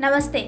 नमस्ते।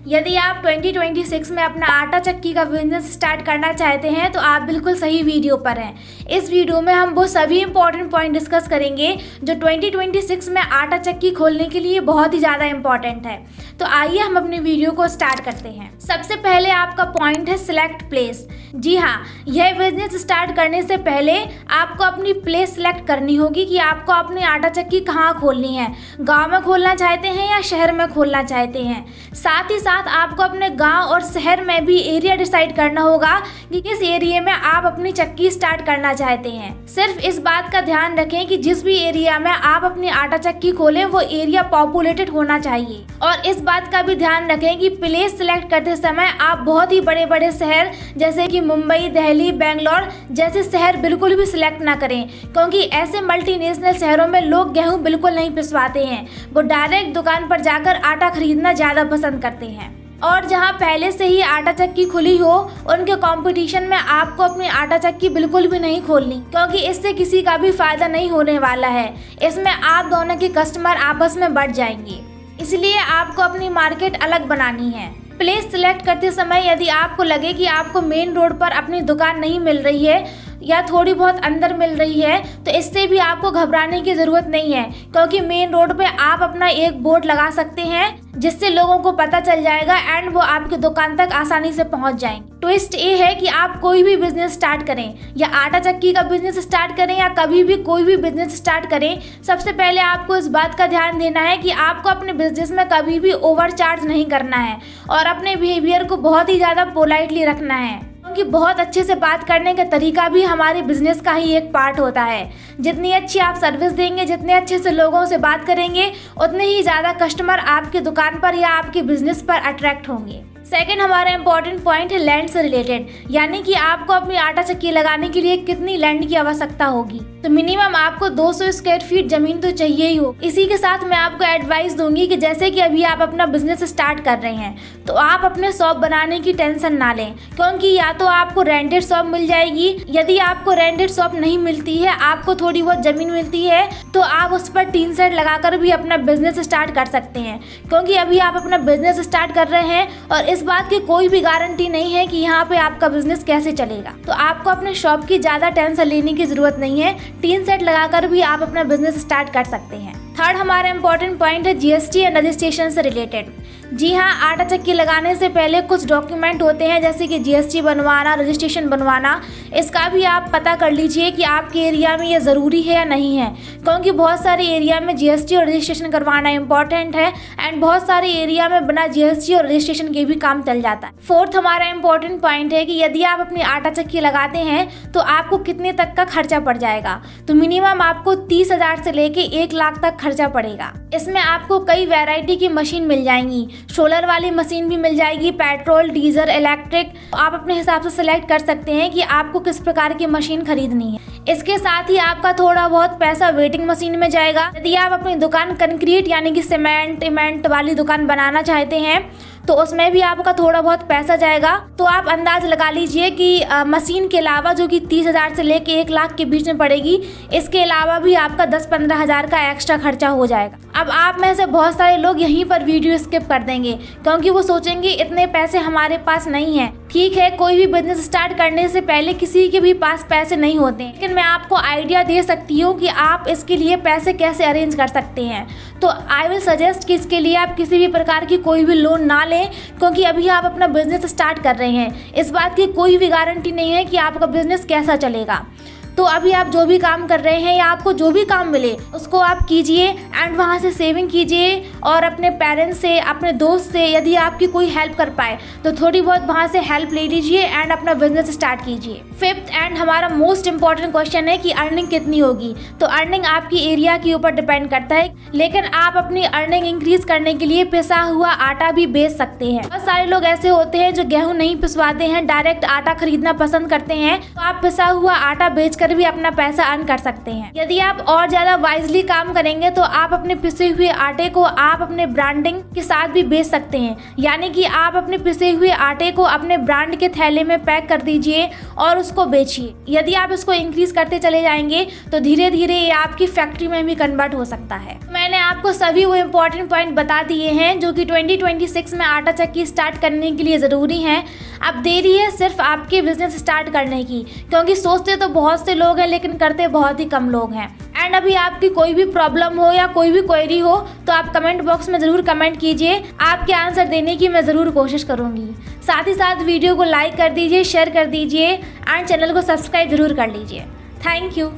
यदि आप 2026 में अपना आटा चक्की का बिजनेस स्टार्ट करना चाहते हैं तो आप बिल्कुल सही वीडियो पर हैं। इस वीडियो में हम वो सभी इंपॉर्टेंट पॉइंट डिस्कस करेंगे जो 2026 में आटा चक्की खोलने के लिए बहुत ही ज़्यादा इंपॉर्टेंट है। तो आइए हम अपनी वीडियो को स्टार्ट करते हैं। सबसे पहले आपका पॉइंट है सिलेक्ट प्लेस। जी हाँ, यह बिजनेस स्टार्ट करने से पहले आपको अपनी प्लेस सिलेक्ट करनी होगी कि आपको अपनी आटा चक्की कहाँ खोलनी है। गाँव में खोलना चाहते हैं या शहर में खोलना चाहते हैं। साथ ही साथ आपको अपने गांव और शहर में भी एरिया डिसाइड करना होगा कि किस एरिया में आप अपनी चक्की स्टार्ट करना चाहते हैं। सिर्फ इस बात का ध्यान रखें कि जिस भी एरिया में आप अपनी आटा चक्की खोलें वो एरिया पॉपुलेटेड होना चाहिए। और इस बात का भी ध्यान रखें कि प्लेस सिलेक्ट करते समय आप बहुत ही बड़े बड़े शहर जैसे कि मुंबई, दिल्ली, बेंगलोर जैसे शहर बिल्कुल भी सिलेक्ट ना करें, क्योंकि ऐसे मल्टीनेशनल शहरों में लोग गेहूँ बिल्कुल नहीं पिसवाते हैं। वो डायरेक्ट दुकान पर जाकर आटा खरीदना ज़्यादा पसंद करते हैं। और जहां पहले से ही आटा चक्की खुली हो उनके कंपटीशन में आपको अपनी आटा चक्की बिल्कुल भी नहीं खोलनी, क्योंकि इससे किसी का भी फायदा नहीं होने वाला है। इसमें आप दोनों के कस्टमर आपस में बढ़ जाएंगे। इसलिए आपको अपनी मार्केट अलग बनानी है। प्लेस सिलेक्ट करते समय यदि आपको लगे कि आपको मेन रोड पर अपनी दुकान नहीं मिल रही है या थोड़ी बहुत अंदर मिल रही है तो इससे भी आपको घबराने की ज़रूरत नहीं है, क्योंकि मेन रोड पे आप अपना एक बोर्ड लगा सकते हैं जिससे लोगों को पता चल जाएगा एंड वो आपकी दुकान तक आसानी से पहुंच जाएंगे। ट्विस्ट ये है कि आप कोई भी बिजनेस स्टार्ट करें या आटा चक्की का बिजनेस स्टार्ट करें या कभी भी कोई भी बिजनेस स्टार्ट करें, सबसे पहले आपको इस बात का ध्यान देना है कि आपको अपने बिजनेस में कभी भी ओवर चार्ज नहीं करना है और अपने बिहेवियर को बहुत ही ज़्यादा पोलाइटली रखना है, क्योंकि बहुत अच्छे से बात करने का तरीका भी हमारे बिजनेस का ही एक पार्ट होता है। जितनी अच्छी आप सर्विस देंगे, जितने अच्छे से लोगों से बात करेंगे, उतने ही ज़्यादा कस्टमर आपकी दुकान पर या आपके बिजनेस पर अट्रैक्ट होंगे। सेकंड हमारा इंपॉर्टेंट पॉइंट है लैंड से रिलेटेड, यानी कि आपको अपनी आटा चक्की लगाने के लिए कितनी लैंड की आवश्यकता होगी। तो मिनिमम आपको 200 स्क्वायर फीट जमीन तो चाहिए ही हो। इसी के साथ मैं आपको एडवाइस दूंगी कि जैसे कि अभी आप अपना बिजनेस स्टार्ट कर रहे हैं तो आप अपने शॉप बनाने की टेंशन ना लें, क्योंकि या तो आपको रेंटेड शॉप मिल जाएगी। यदि आपको रेंटेड शॉप नहीं मिलती है, आपको थोड़ी बहुत जमीन मिलती है, तो आप उस पर टीन शेड लगाकर भी अपना बिजनेस स्टार्ट कर सकते हैं, क्योंकि अभी आप अपना बिजनेस स्टार्ट कर रहे हैं और इस बात की कोई भी गारंटी नहीं है कि यहाँ पे आपका बिजनेस कैसे चलेगा। तो आपको अपने शॉप की ज़्यादा टेंशन लेने की ज़रूरत नहीं है। टीन सेट लगाकर भी आप अपना बिजनेस स्टार्ट कर सकते हैं। थर्ड हमारा इंपॉर्टेंट पॉइंट है जीएसटी एंड रजिस्ट्रेशन से रिलेटेड। जी हाँ, आटा चक्की लगाने से पहले कुछ डॉक्यूमेंट होते हैं जैसे कि जीएसटी बनवाना, रजिस्ट्रेशन बनवाना। इसका भी आप पता कर लीजिए कि आपके एरिया में ये ज़रूरी है या नहीं है, क्योंकि बहुत सारे एरिया में जीएसटी और रजिस्ट्रेशन करवाना इंपॉर्टेंट है एंड बहुत सारे एरिया में बिना जीएसटी और रजिस्ट्रेशन के भी काम चल जाता है। फोर्थ हमारा इंपॉर्टेंट पॉइंट है कि यदि आप अपनी आटा चक्की लगाते हैं तो आपको कितने तक का खर्चा पड़ जाएगा। तो मिनिमम आपको 30,000 से लेके 1 लाख तक खर्चा पड़ेगा। इसमें आपको कई वैरायटी की मशीन मिल जाएंगी। सोलर वाली मशीन भी मिल जाएगी, पेट्रोल, डीजल, इलेक्ट्रिक। आप अपने हिसाब से सिलेक्ट कर सकते हैं कि आपको किस प्रकार की मशीन खरीदनी है। इसके साथ ही आपका थोड़ा बहुत पैसा वेटिंग मशीन में जाएगा। यदि आप अपनी दुकान कंक्रीट यानी कि सीमेंट वाली दुकान बनाना चाहते हैं तो उसमें भी आपका थोड़ा बहुत पैसा जाएगा। तो आप अंदाज लगा लीजिए कि मशीन के अलावा जो कि 30,000 से लेके 1 लाख के बीच में पड़ेगी, इसके अलावा भी आपका 10-15 हज़ार का एक्स्ट्रा खर्चा हो जाएगा। अब आप में से बहुत सारे लोग यहीं पर वीडियो स्किप कर देंगे, क्योंकि वो सोचेंगे इतने पैसे हमारे पास नहीं है। ठीक है, कोई भी बिजनेस स्टार्ट करने से पहले किसी के भी पास पैसे नहीं होते, लेकिन मैं आपको आइडिया दे सकती हूँ कि आप इसके लिए पैसे कैसे अरेंज कर सकते हैं। तो आई विल सजेस्ट कि इसके लिए आप किसी भी प्रकार की कोई भी लोन ना लें, क्योंकि अभी आप अपना बिजनेस स्टार्ट कर रहे हैं। इस बात की कोई भी गारंटी नहीं है कि आपका बिजनेस कैसा चलेगा। तो अभी आप जो भी काम कर रहे हैं या आपको जो भी काम मिले उसको आप कीजिए एंड वहाँ से सेविंग कीजिए और अपने पेरेंट्स से, अपने दोस्त से यदि आपकी कोई हेल्प कर पाए तो थोड़ी बहुत वहाँ से हेल्प ले लीजिए एंड अपना बिजनेस स्टार्ट कीजिए। फिफ्थ एंड हमारा मोस्ट इंपॉर्टेंट क्वेश्चन है कि अर्निंग कितनी होगी। तो अर्निंग आपकी एरिया के ऊपर डिपेंड करता है, लेकिन आप अपनी अर्निंग इंक्रीज करने के लिए पिसा हुआ आटा भी बेच सकते हैं। बहुत सारे लोग ऐसे होते हैं जो गेहूँ नहीं पिसवाते हैं, डायरेक्ट आटा खरीदना पसंद करते हैं। तो आप पिसा हुआ आटा बेच कर भी अपना पैसा अर्न कर सकते हैं। यदि आप और ज्यादा वाइजली काम करेंगे तो आप अपने पिसे हुए आटे को आप अपने ब्रांडिंग के साथ भी बेच सकते हैं, यानी कि आप अपने पिसे हुए आटे को अपने ब्रांड के थैले में पैक कर दीजिए और उसको बेचिए। यदि आप इसको इंक्रीज़ करते चले जाएंगे तो धीरे धीरे ये आपकी फैक्ट्री में भी कन्वर्ट हो सकता है। मैंने आपको सभी वो इम्पोर्टेंट पॉइंट बता दिए हैं जो कि 2026 में आटा चक्की स्टार्ट करने के लिए ज़रूरी हैं। अब देरी है सिर्फ आपके बिजनेस स्टार्ट करने की, क्योंकि सोचते तो बहुत से लोग हैं लेकिन करते बहुत ही कम लोग हैं। एंड अभी आपकी कोई भी प्रॉब्लम हो या कोई भी क्वेरी हो तो आप कमेंट बॉक्स में ज़रूर कमेंट कीजिए, आपके आंसर देने की मैं ज़रूर कोशिश करूँगी। साथ ही साथ वीडियो को लाइक कर दीजिए, शेयर कर दीजिए एंड चैनल को सब्सक्राइब ज़रूर कर लीजिए। Thank you.